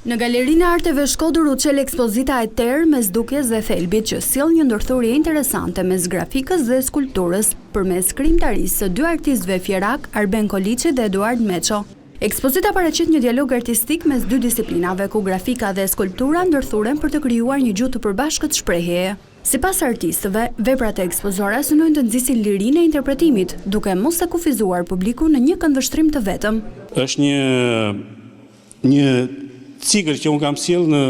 Në Galerinë e Arteve Shkodër u çel ekspozita e terë mes dukjes dhe thelbit që sjell një ndërthurje interesante mes grafikës dhe skulpturës përmes krijimtarisë së dy artistëve fjerak, Arben Koliçi dhe Eduard Meço. Ekspozita paraqit një dialog artistik mes dy disiplinave ku grafika dhe skulptura ndërthuren për të krijuar një gjuhë të përbashkët shprehjeje. Sipas artistëve, veprat e ekspozuara synojnë të nxisin lirinë e interpretimit, duke mos e kufizuar publikun në një këndvështrim të vetëm. Është një cikël që unë kam sjell në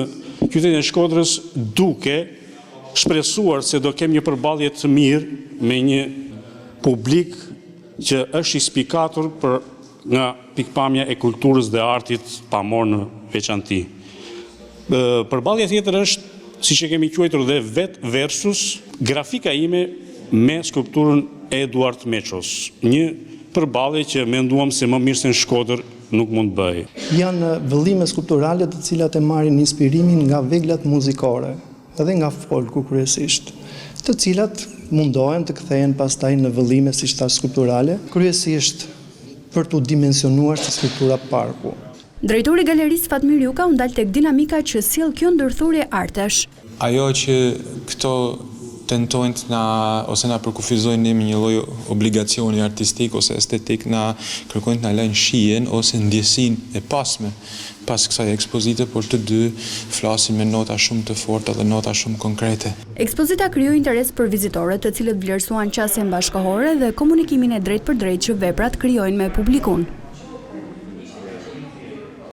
qytetin e Shkodrës duke shpresuar se do kem një përballje të mirë me një publik që është i spikatur nga pikpamja e kulturës dhe artit pa marrë në veçanti. Përballja tjetër është, siç e kemi quajtur dhe versus grafika ime me skulpturën e Eduard Meços. Një përballje që menduam se më mirë se në Shkodër nuk mund bëj. Janë vëllime skulpturale të cilat e marrin inspirimin nga veglat muzikore edhe nga folku kryesisht, të cilat mundohen të kthehen pastaj në vëllime si thash skulpturale, kryesisht për të dimensionuar si skulptura parku. Drejtori i galerisë Fatmir Juka u ndal tek dinamika që sjell kjo ndërthurje artesh. Ajo që këto tentojnë ose na përkufizojnë me një lloj obligacioni artistik ose estetik, na kërkojnë të na lënë shijen ose ndjesinë e pasme pas kësaj ekspozite, por të dy flasin me nota shumë të forta dhe nota shumë konkrete. Ekspozita krijoi interes për vizitorët, të cilët vlerësuan qasjen bashkëkohore dhe komunikimin e drejtpërdrejtë që veprat krijojnë me publikun.